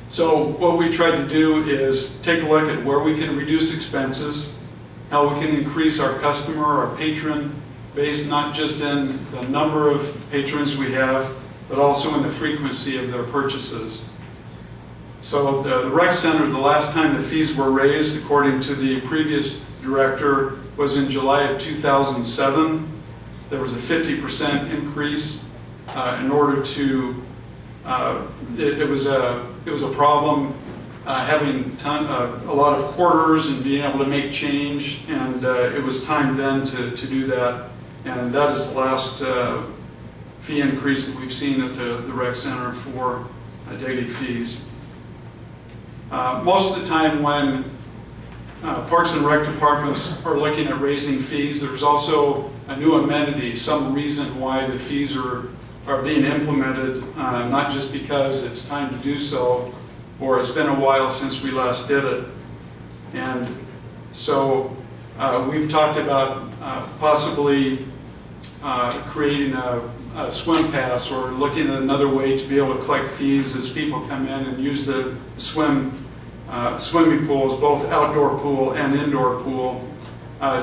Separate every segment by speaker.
Speaker 1: So what we tried to do is take a look at where we can reduce expenses, how we can increase our customer, our patron base, not just in the number of patrons we have, but also in the frequency of their purchases. So the rec center, the last time the fees were raised, according to the previous director, was in July of 2007. There was a 50% increase in order to, it was a problem having a lot of quarters and being able to make change, and it was time then to do that. And that is the last fee increase that we've seen at the rec center for daily fees. Most of the time when Parks and Rec departments are looking at raising fees, there's also a new amenity, some reason why the fees are being implemented, not just because it's time to do so, or it's been a while since we last did it. And so we've talked about possibly creating a swim pass, or looking at another way to be able to collect fees as people come in and use the swimming pools, both outdoor pool and indoor pool.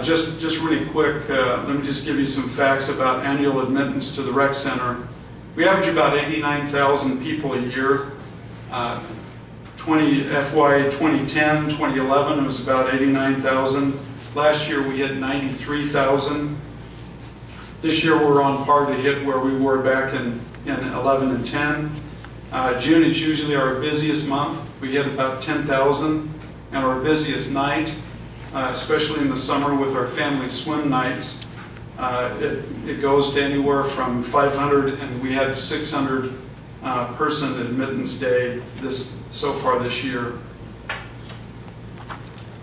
Speaker 1: Just really quick, let me just give you some facts about annual admittance to the rec center. We average about 89,000 people a year. FY 2010, 2011, it was about 89,000. Last year we hit 93,000. This year we're on par to hit where we were back in 11 and 10. June is usually our busiest month. We hit about 10,000, and our busiest night, especially in the summer with our family swim nights, it goes to anywhere from 500, and we had a 600 person admittance day so far this year.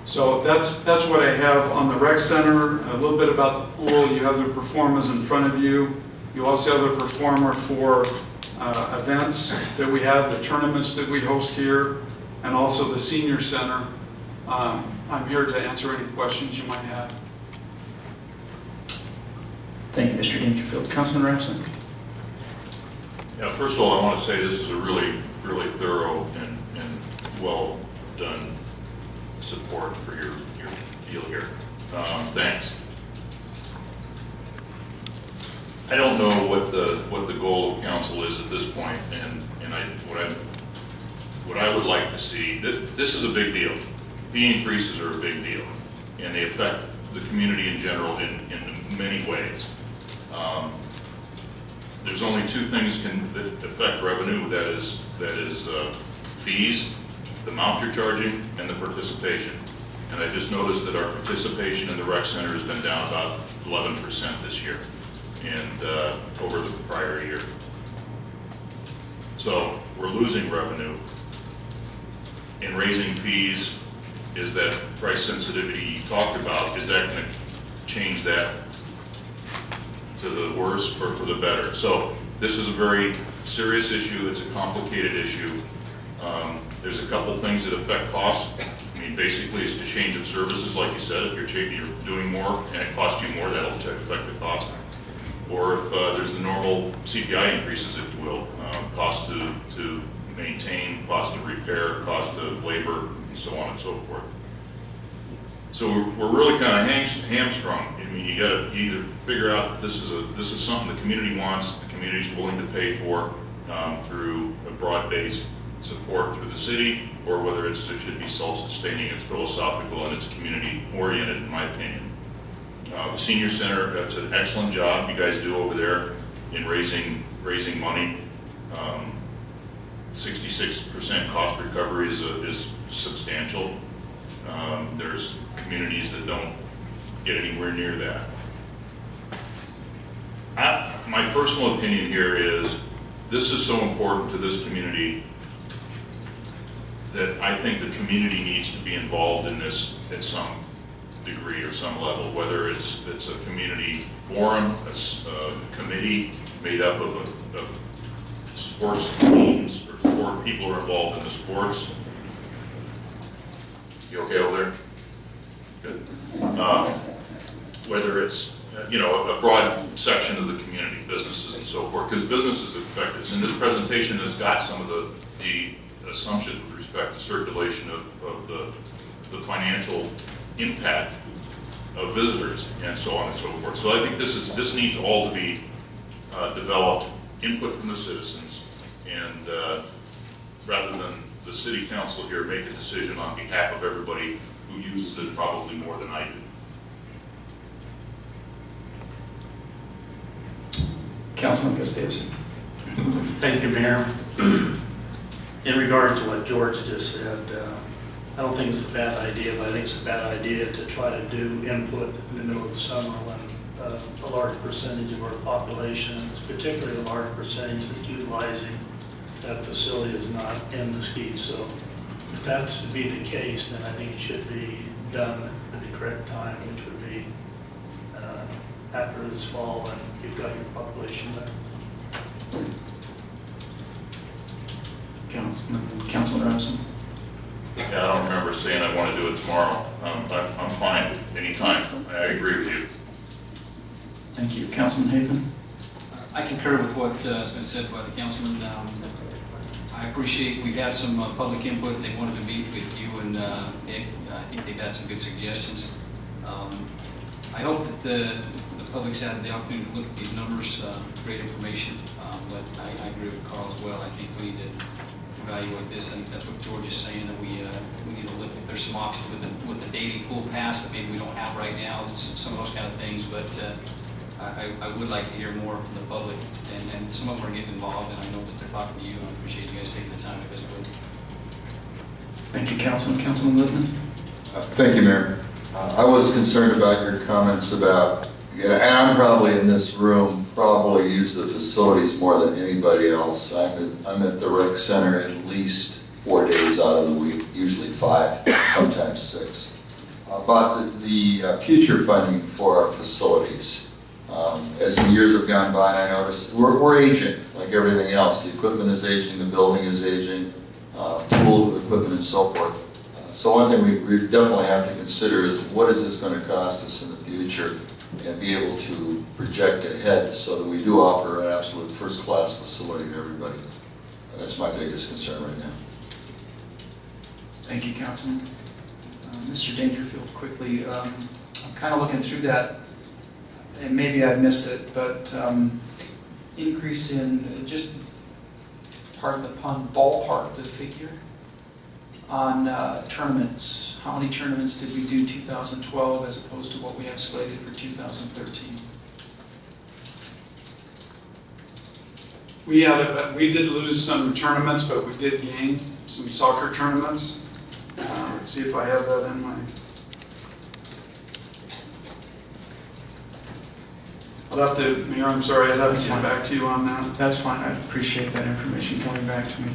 Speaker 1: So that's what I have on the rec center. A little bit about the pool. You have the performers in front of you. You also have a performer for events that we have, the tournaments that we host here, and also the senior center. I'm here to answer any questions you might have.
Speaker 2: Thank you, Mr. Dangerfield. Councilman Rapson.
Speaker 3: Yeah, first of all, I want to say this is a really thorough and well done support for your deal here. Thanks. I don't know what the goal of council is at this point, and what I would like to see, this is a big deal. Fee increases are a big deal, and they affect the community in general in many ways. There's only two things that affect revenue. That is fees, the amount you're charging, and the participation. And I just noticed that our participation in the rec center has been down about 11% this year, and over the prior year. So we're losing revenue. In raising fees, is that price sensitivity you talked about, is that going to change that to the worse or for the better? So this is a very serious issue. It's a complicated issue. There's a couple things that affect costs. I mean, basically it's the change of services, like you said. If you're doing more and it costs you more, that'll affect the cost. Or if there's the normal CPI increases, if you will, cost to maintain, cost of repair, cost of labor, and so on and so forth. So we're really kind of hamstrung. I mean, you got to either figure out this is something the community wants, the community's willing to pay for through a broad-based support through the city, or whether it should be self-sustaining, it's philosophical, and it's community-oriented, in my opinion. The senior center, that's an excellent job you guys do over there in raising money. 66% cost recovery is substantial. There's communities that don't get anywhere near that. My personal opinion here is this is so important to this community that I think the community needs to be involved in this at some degree or some level, whether it's a community forum, a committee made up of sports teams or sport people who are involved in the sports. You okay over there? Good. Whether it's a broad section of the community, businesses and so forth, because businesses affect us. And this presentation has got some of the assumptions with respect to circulation of the financial impact of visitors and so on and so forth. So I think this needs all to be developed, input from the citizens, and rather than the city council here make a decision on behalf of everybody who uses it probably more than I do.
Speaker 2: Councilman Gustavus.
Speaker 4: Thank you, Mayor. In regards to what George just said, I don't think it's a bad idea, but I think it's a bad idea to try to do input in the middle of the summer when a large percentage of our population, particularly a large percentage that's utilizing that facility, is not in Mesquite. So if that's to be the case, then I think it should be done at the correct time, which would be after this fall, and you've got your population there.
Speaker 2: Councilman Robinson.
Speaker 3: Yeah, I don't remember saying I want to do it tomorrow. I'm fine anytime. I agree with you.
Speaker 2: Thank you. Councilman Haven.
Speaker 5: I concur with what has been said by the councilman. I appreciate we've had some public input. They wanted to meet with you and Nick. I think they've had some good suggestions. I hope that the public's had the opportunity to look at these numbers, great information, but I agree with Carl as well. I think we need to evaluate this, and that's what George is saying, that we need to look if there's some options with the daily pool pass that maybe we don't have right now, some of those kind of things, but I would like to hear more from the public, and some of them are getting involved, and I know that they're talking to you, and I appreciate you guys taking the time to visit with me.
Speaker 2: Thank you, Councilman. Councilman Littman.
Speaker 6: Thank you, Mayor. I was concerned about your comments about, and I'm probably in this room, probably use the facilities more than anybody else. I'm at the rec center at least 4 days out of the week, usually 5, sometimes 6. About the future funding for our facilities. As the years have gone by, I noticed we're aging, like everything else. The equipment is aging, the building is aging, pool equipment and so forth. So one thing we definitely have to consider is what is this going to cost us in the future, and be able to project ahead so that we do offer an absolute first-class facility to everybody. That's my biggest concern right now.
Speaker 2: Thank you, Councilman. Mr. Dangerfield, quickly, I'm kind of looking through that, and maybe I missed it, but increase in, just pardon the pun, ballpark the figure on tournaments. How many tournaments did we do 2012 as opposed to what we have slated for 2013?
Speaker 1: We did lose some tournaments, but we did gain some soccer tournaments. Let's see if I have that in my... I'll have to, Mayor, I'm sorry, I'd have to get back to you on that.
Speaker 2: That's fine. I appreciate that information coming back to me.